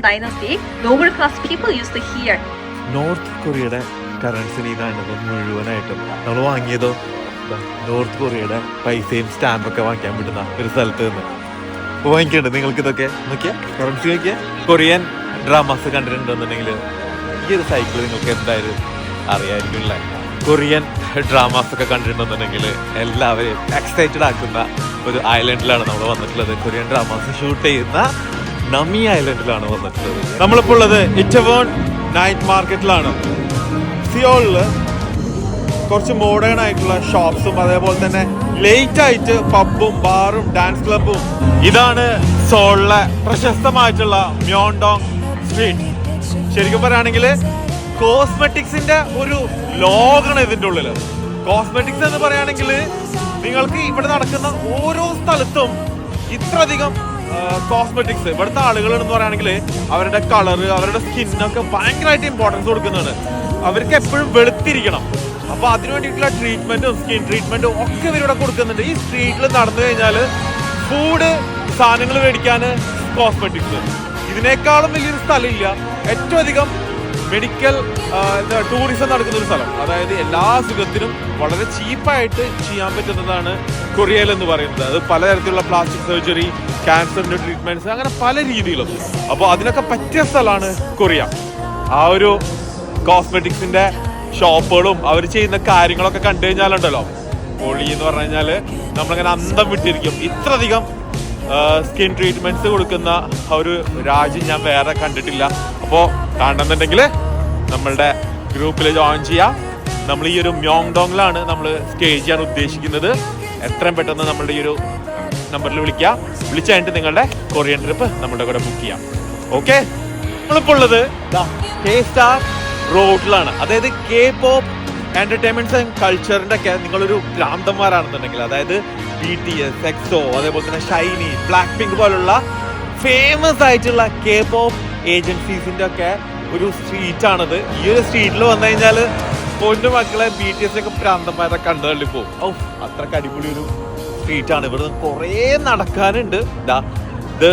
dynasty, lower class people used to hear. North കൊറിയയുടെ currency നീ കാണുന്നത് മുഴുവനായിട്ടും നമ്മൾ വാങ്ങിയതോ നോർത്ത് കൊറിയയുടെ പൈസയും സ്റ്റാമ്പൊക്കെ വാങ്ങിക്കാൻ പറ്റുന്ന ഒരു സ്ഥലത്ത് നിന്ന് വാങ്ങിക്കേണ്ടത്. നിങ്ങൾക്ക് ഇതൊക്കെ നോക്കിയാൽ കറൻസി നോക്കിയാൽ കൊറിയൻ ഡ്രാമാസ് കണ്ടിട്ടുണ്ടെന്നുണ്ടെങ്കിൽ ഈ ഒരു സൈക്കിൾ നിങ്ങൾക്ക് എന്തായാലും അറിയാമായിരിക്കില്ല. കൊറിയൻ ഡ്രാമാസ് ഒക്കെ കണ്ടിട്ടുണ്ടെന്നുണ്ടെങ്കിൽ എല്ലാവരെയും എക്സൈറ്റഡ് ആക്കുന്ന ഒരു ഐലൻഡിലാണ് നമ്മൾ വന്നിട്ടുള്ളത്. കൊറിയൻ ഡ്രാമാസ് ഷൂട്ട് ചെയ്യുന്ന നമി ഐലൻഡിലാണ് വന്നിട്ടുള്ളത്. നമ്മളിപ്പോൾ ഉള്ളത് ഇറ്റവോൺ നൈറ്റ് മാർക്കറ്റിലാണ്. സിയോളില് കുറച്ച് മോഡേൺ ആയിട്ടുള്ള ഷോപ്സും അതേപോലെ തന്നെ ലേറ്റ് ആയിട്ട് പബ്ബും ബാറും ഡാൻസ് ക്ലബും. ഇതാണ് സോളിലെ പ്രശസ്തമായിട്ടുള്ള മ്യോണ്ടോങ് സ്ട്രീറ്റ്. ശരിക്കും പറയുകയാണെങ്കിൽ കോസ്മെറ്റിക്സിന്റെ ഒരു ലോകമാണ് ഇതിൻ്റെ ഉള്ളില്. കോസ്മെറ്റിക്സ് എന്ന് പറയുകയാണെങ്കിൽ നിങ്ങൾക്ക് ഇവിടെ നടക്കുന്ന ഓരോ സ്ഥലത്തും ഇത്രയധികം കോസ്മെറ്റിക്സ്. ഇവിടുത്തെ ആളുകൾ എന്ന് പറയുകയാണെങ്കിൽ അവരുടെ കളറ്, അവരുടെ സ്കിന്നൊക്കെ ഭയങ്കരമായിട്ട് ഇമ്പോർട്ടൻസ് കൊടുക്കുന്നതാണ്. അവർക്ക് എപ്പോഴും വെളുത്തിരിക്കണം. അപ്പൊ അതിനു വേണ്ടിയിട്ടുള്ള ട്രീറ്റ്മെന്റും സ്കിൻ ട്രീറ്റ്മെന്റും ഒക്കെ ഇവരിവിടെ കൊടുക്കുന്നുണ്ട്. ഈ സ്ട്രീറ്റിൽ നടന്നു കഴിഞ്ഞാൽ ഫുഡ് സാധനങ്ങൾ മേടിക്കാൻ കോസ്മെറ്റിക്സ്, ഇതിനേക്കാളും വലിയൊരു സ്ഥലമില്ല. ഏറ്റവും അധികം മെഡിക്കൽ ടൂറിസം നടക്കുന്ന ഒരു സ്ഥലം. അതായത് എല്ലാ അസുഖത്തിനും വളരെ ചീപ്പായിട്ട് ചെയ്യാൻ പറ്റുന്നതാണ് കൊറിയയിൽ എന്ന് പറയുന്നത്. അത് പലതരത്തിലുള്ള പ്ലാസ്റ്റിക് സർജറി, ക്യാൻസറിന്റെ ട്രീറ്റ്മെന്റ്സ്, അങ്ങനെ പല രീതിയിലും. അപ്പോൾ അതിനൊക്കെ പറ്റിയ സ്ഥലമാണ് കൊറിയ. ആ ഒരു കോസ്മെറ്റിക്സിന്റെ ഷോപ്പുകളും അവർ ചെയ്യുന്ന കാര്യങ്ങളൊക്കെ കണ്ടു കഴിഞ്ഞാലുണ്ടല്ലോ, പൊളി എന്ന് പറഞ്ഞു കഴിഞ്ഞാൽ നമ്മളിങ്ങനെ അന്തം വിട്ടിരിക്കും. ഇത്രയധികം സ്കിൻ ട്രീറ്റ്മെന്റ്സ് കൊടുക്കുന്ന ഒരു രാജ്യം ഞാൻ വേറെ കണ്ടിട്ടില്ല. അപ്പോൾ കാണുന്നുണ്ടെങ്കിൽ നമ്മളുടെ ഗ്രൂപ്പിൽ ജോയിൻ ചെയ്യാം. നമ്മൾ ഈ ഒരു മ്യോങ്ഡോങ്ങിലാണ് നമ്മൾ സ്റ്റേ ചെയ്യാൻ ഉദ്ദേശിക്കുന്നത്. എത്രയും പെട്ടെന്ന് നമ്മളുടെ ഈ ഒരു നമ്പറിൽ വിളിക്കുക. വിളിച്ചു കഴിഞ്ഞിട്ട് നിങ്ങളുടെ കൊറിയൻ ട്രിപ്പ് നമ്മുടെ കൂടെ ബുക്ക് ചെയ്യാം. ഓക്കെ, നമ്മളിപ്പോൾ ഉള്ളത് K-Star റോഡിലാണ്. അതായത് K-pop എന്റർടൈൻമെന്റ്സ് ആൻഡ് കൾച്ചറിന്റെ ഒക്കെ നിങ്ങളൊരു ഭ്രാന്തന്മാരാണെന്നുണ്ടെങ്കിൽ, അതായത് BTS, EXO, അതേപോലെ തന്നെ ഷൈനി, ബ്ലാക്ക് പിങ്ക് പോലുള്ള ഫേമസ് ആയിട്ടുള്ള K-pop ഏജൻസീസിന്റെ ഒക്കെ ഒരു സ്ട്രീറ്റാണിത്. ഈ ഒരു സ്ട്രീറ്റിൽ വന്നു കഴിഞ്ഞാൽ പൊന്നു മക്കളെ BTS ഒക്കെ ഭ്രാന്തന്മാരെ കണ്ടു തള്ളിപ്പോവും. അത്രക്ക് അടിപൊളി ഒരു സ്ട്രീറ്റാണ്. ഇവിടുന്ന് കുറേ നടക്കാനുണ്ട്. ഇത്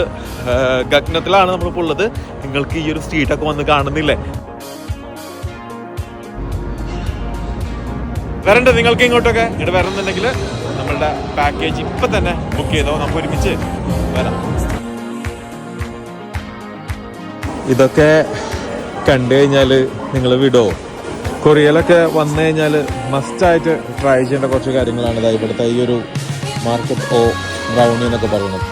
ഗഗ്നത്തിലാണ് നമ്മളിപ്പോൾ ഉള്ളത്. നിങ്ങൾക്ക് ഈ ഒരു സ്ട്രീറ്റൊക്കെ വന്ന് കാണുന്നില്ലേ? വരണ്ട നിങ്ങൾക്ക് ഇങ്ങോട്ടൊക്കെ ഇങ്ങോട്ട് വരണമെന്നുണ്ടെങ്കിൽ നമ്മളുടെ പാക്കേജ് ഇപ്പം തന്നെ ബുക്ക് ചെയ്തോ. നമുക്ക് ഒരുമിച്ച് വരാം. ഇതൊക്കെ കണ്ടു കഴിഞ്ഞാൽ നിങ്ങൾ വിടോ? കൊറിയയിലൊക്കെ വന്നു കഴിഞ്ഞാൽ മസ്റ്റായിട്ട് ട്രൈ ചെയ്യേണ്ട കുറച്ച് കാര്യങ്ങളാണ് ഇവിടുത്തെ ഈ ഒരു മാർക്കറ്റ് ബ്രൗണി എന്നൊക്കെ പറയുന്നത്.